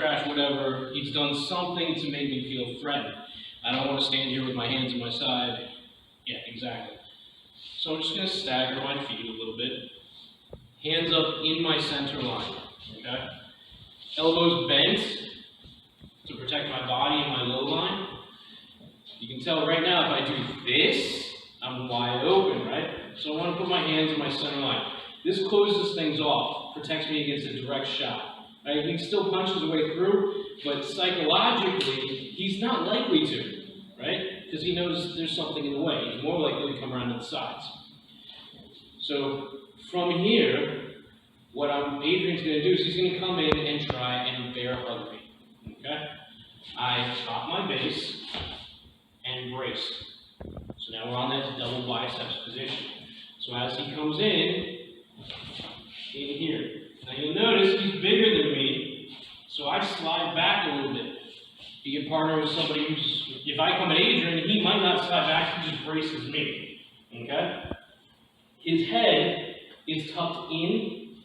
trash, whatever. He's done something to make me feel threatened. I don't want to stand here with my hands on my side. Yeah, exactly. So I'm just going to stagger my feet a little bit. Hands up in my center line, okay? Elbows bent to protect my body and my low line. You can tell right now if I do this, I'm wide open, right? So I want to put my hands in my center line. This closes things off, protects me against a direct shot. Right? He still punches his way through, but psychologically, he's not likely to, right? Because he knows there's something in the way. He's more likely to come around to the sides. So from here, what Adrian's going to do is he's going to come in and try and bear hug me. Okay? I drop my base and brace. So now we're on that double biceps position. So as he comes in here. Now you'll notice he's bigger than me, so I slide back a little bit. You can partner with somebody who's, if I come at Adrian, he might not slide back, he just braces me. Okay? His head is tucked in,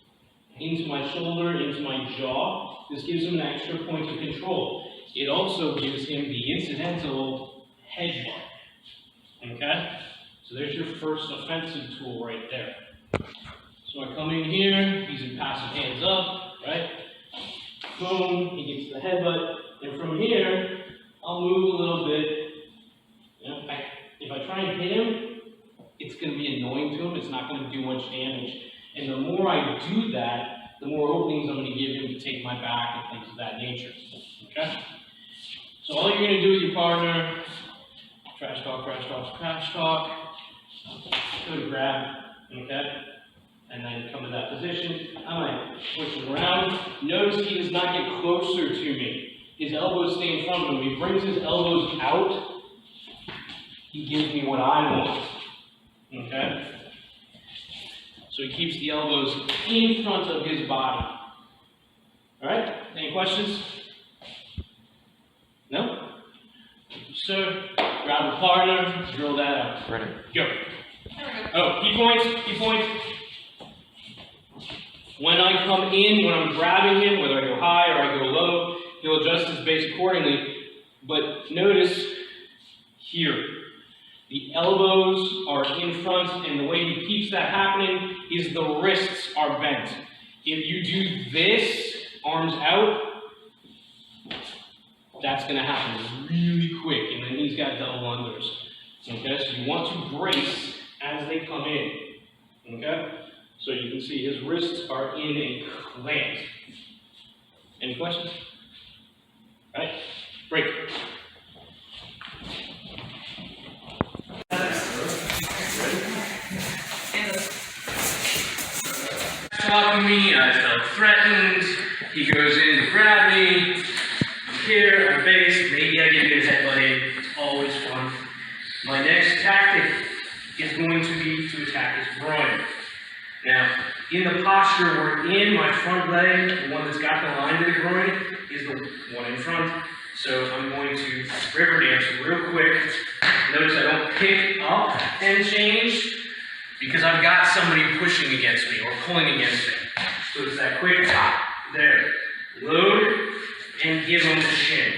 into my shoulder, into my jaw. This gives him an extra point of control. It also gives him the incidental headbutt. Okay? So there's your first offensive tool right there. So I come in here, he's in passive hands up, right? Boom, he gets the headbutt. And from here, I'll move a little bit. You know, if I try and hit him, it's going to be annoying to him. It's not going to do much damage. And the more I do that, the more openings I'm going to give him to take my back and things of that nature. Okay? So all you're going to do with your partner, trash talk, trash talk, trash talk, go to grab, okay? And then come to that position. I might push him around. Notice he does not get closer to me. His elbows stay in front of him. He brings his elbows out. He gives me what I want. Okay? So he keeps the elbows in front of his body. Alright? Any questions? No? Sir, grab a partner, drill that out. Ready. Go. Oh, key points, key points. When I come in, when I'm grabbing him, whether I go high or I go low, he'll adjust his base accordingly. But notice here, the elbows are in front, and the way he keeps that happening is the wrists are bent. If you do this, arms out, that's going to happen really quick, and then he's got double unders. Okay, so you want to brace as they come in. Okay? So you can see his wrists are in a clamp. Any questions? All right, break. Talking to me, I felt threatened. He goes in to grab me. I'm here, I'm base. Maybe I give you his headbutt in. It's always fun. My next tactic is going to be to attack his groin. Now, in the posture we're in, my front leg, the one that's got the line to the groin, is the one in front. So I'm going to river dance real quick. Notice I don't pick up and change because I've got somebody pushing against me or pulling against me. So it's that quick top. There. Load and give them the shin.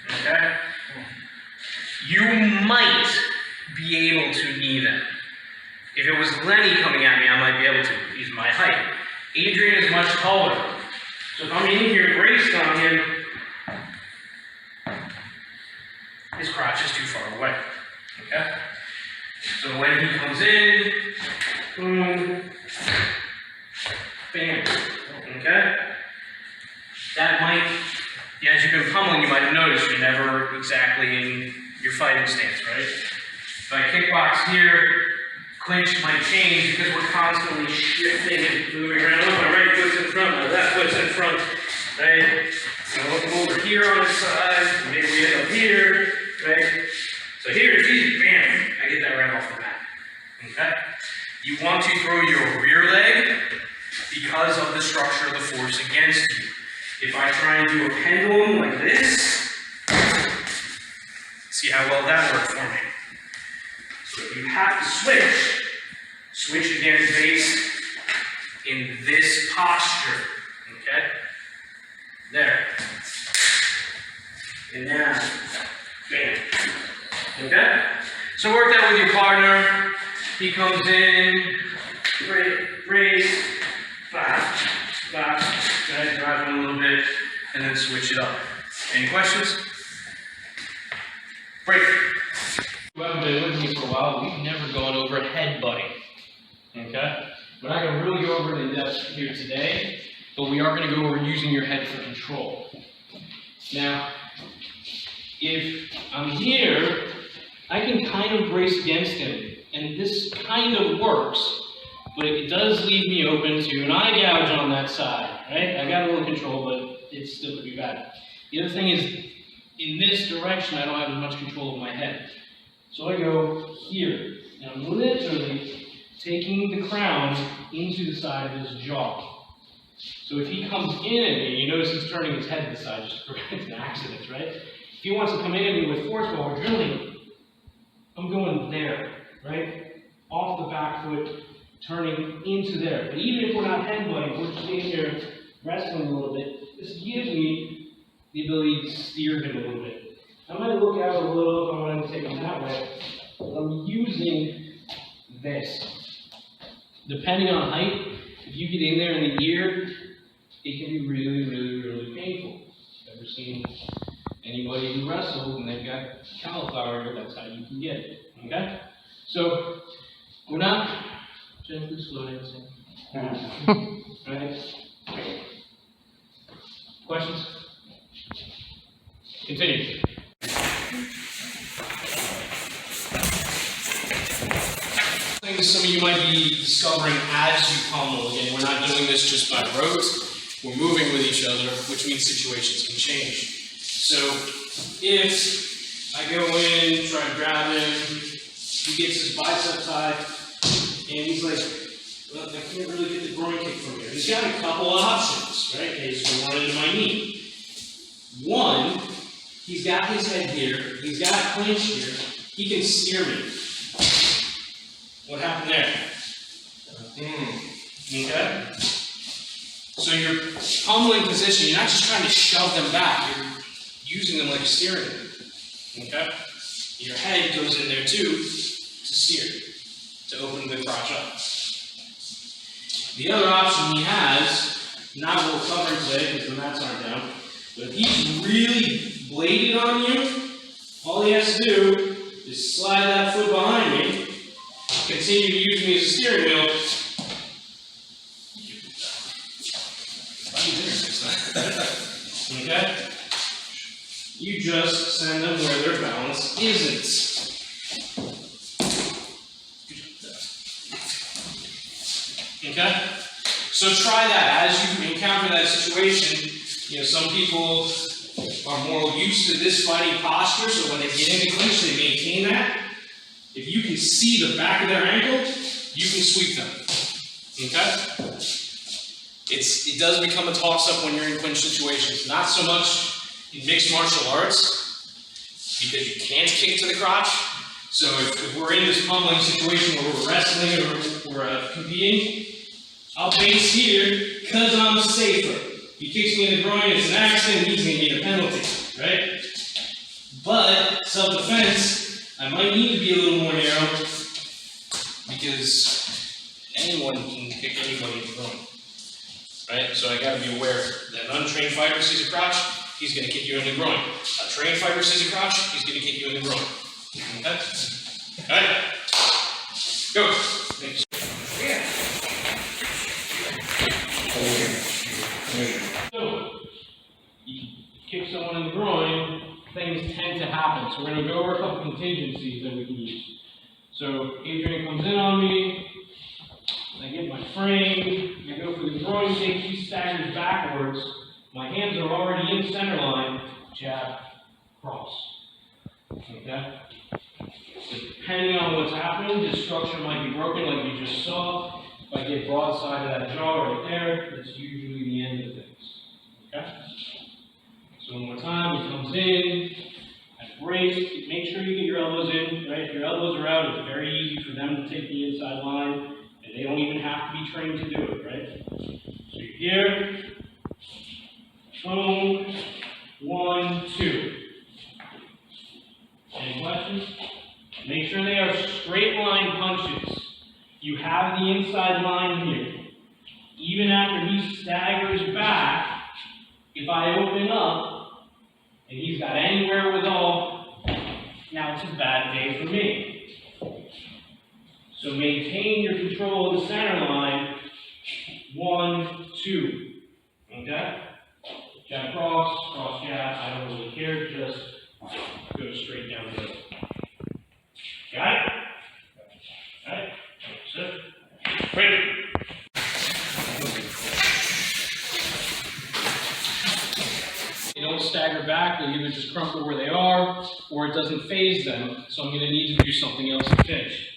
Okay? You might be able to knee them. If it was Lenny coming at me, I might be able to. He's my height. Adrian is much taller. So if I'm in here braced on him, his crotch is too far away. Okay? So when he comes in, boom, bam. Okay? That might, as you've been pummeling, you might have noticed you're never exactly in your fighting stance, right? If I kickbox here, clinch might change because we're constantly shifting and moving around. Oh, my right foot's in front, my left foot's in front, right? So we'll come over here on the side, maybe we end up here, right? So here it's easy, bam, I get that right off the bat, okay? You want to throw your rear leg because of the structure of the force against you. If I try and do a pendulum like this, see how well that worked for me. So if you have to switch against base in this posture, okay? There. And now, bam. Okay? So work that with your partner. He comes in, brace, back, okay, drive him a little bit, and then switch it up. Any questions? Break. You haven't been with me for a while, we've never gone over headbutting. Okay? We're not going to really go over it in depth here today, but we are going to go over using your head for control. Now, if I'm here, I can kind of brace against him, and this kind of works, but it does leave me open to an eye gouge on that side, right? I got a little control, but it still could be bad. The other thing is, in this direction, I don't have as much control of my head. So I go here, and I'm literally taking the crown into the side of his jaw. So if he comes in at me, you notice he's turning his head this side just to prevent an accident, right? If he wants to come in at me with force while we're drilling, I'm going there, right? Off the back foot, turning into there. But even if we're not headbutting, we're just sitting here wrestling a little bit, this gives me the ability to steer him a little bit. I might look out a little if I want to take him that way, but I'm using this. Depending on height, if you get in there in the ear, it can be really painful. Ever seen anybody who wrestles and they've got cauliflower ear, that's how you can get it. Okay? So, we're not gently slow dancing. Right? Questions? Continue. Some of you might be discovering as you pummel. Again, we're not doing this just by rote. We're moving with each other, which means situations can change. So if I go in, try to grab him, he gets his bicep tied, and he's like, well, I can't really get the groin kick from here. He's got a couple options, right? He's going to run into my knee. One, he's got his head here, he's got a clinch here, he can steer me. What happened there? Okay? So you're pummeling position, you're not just trying to shove them back, you're using them like a steering wheel. Okay? Your head goes in there too to steer, to open the crotch up. The other option he has, not what we'll cover today because the mats aren't down, but if he's really bladed on you, all he has to do is slide that foot behind me, continue to use me as a steering wheel. Okay? You just send them where their balance isn't. Okay? So try that. As you encounter that situation, some people are more used to this fighting posture, so when they get into clinch, they maintain that. If you can see the back of their ankle, you can sweep them. Okay? It does become a toss-up when you're in clinch situations. Not so much in mixed martial arts, because you can't kick to the crotch. So if we're in this pummeling situation where we're wrestling or we're competing, I'll base here because I'm safer. If he kicks me in the groin, it's an accident, he's going to get a penalty, right? But self-defense, I might need to be a little more narrow because anyone can kick anybody in the groin, right? So I got to be aware that an untrained fighter sees a crotch, he's going to kick you in the groin. A trained fighter sees a crotch, he's going to kick you in the groin. Okay? All right. Go. Thanks. Yeah. So, you kick someone in the groin, things tend to happen. So we're going to go over a couple contingencies that we can use. So Adrian comes in on me, I get my frame, I go for the groin kick, he staggers backwards, my hands are already in center line, jab, cross. Okay? So depending on what's happening, the structure might be broken like you just saw. If I get broadside of that jaw right there, that's usually the end of things. Okay? So one more time, he comes in, I brace, make sure you get your elbows in, right? If your elbows are out, it's very easy for them to take the inside line, and they don't even have to be trained to do it, right? So you're here, boom, 1, 2. sure they are straight line punches. You have the inside line here. Even after he staggers back, if I open up and he's got any wherewithal, now it's a bad day for me. So maintain your control of the center line. 1, 2. Okay? Jab cross, cross jab. I don't really care. Just go straight down the middle. Got it? Got it? Sit. Break. They don't stagger back, they either just crumple where they are, or it doesn't phase them, so I'm going to need to do something else to finish.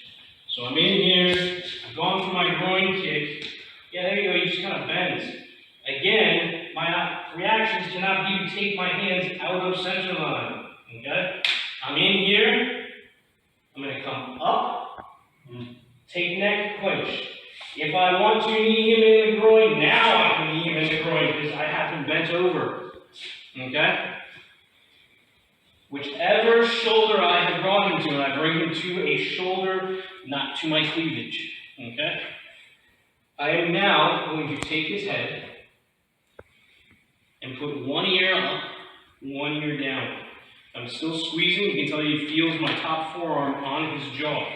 So I'm in here, I've gone for my groin kick. Yeah, there you go, you just kind of bend. Again, my reactions cannot be to take my hands out of center line. Okay? I'm in here, I'm going to come up, take neck, clinch. If I want to knee him in the groin, now I can knee him in the groin because I have him bent over. Okay? Whichever shoulder I have brought him to, I bring him to a shoulder, not to my cleavage. Okay? I am now going to take his head and put one ear up, one ear down. I'm still squeezing. You can tell he feels my top forearm on his jaw.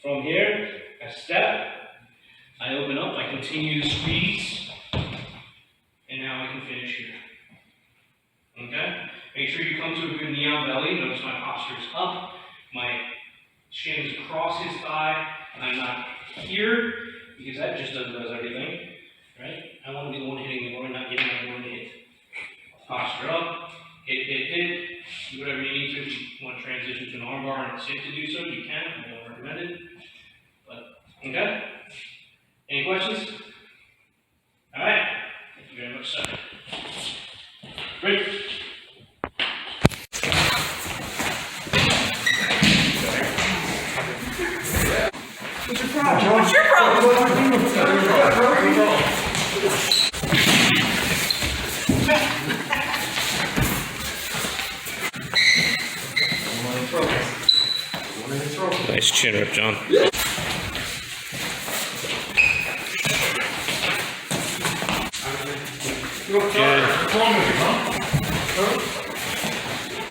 From here, I step, I open up, I continue to squeeze, and now I can finish here. Okay? Make sure you come to a good knee on belly. Notice my posture is up. My shin is across his thigh. I'm not here because that just does everything. Right? I want to be the one hitting the groin, not getting my groin hit. Posture up. Hit, hit, hit. Do whatever you need to. If you want to transition to an armbar and sit to do so, you can. I don't recommend it. But, okay? Any questions? All right. Thank you very much, sir. Great. What's your problem? What's your problem? Nice chin rip, John. Good.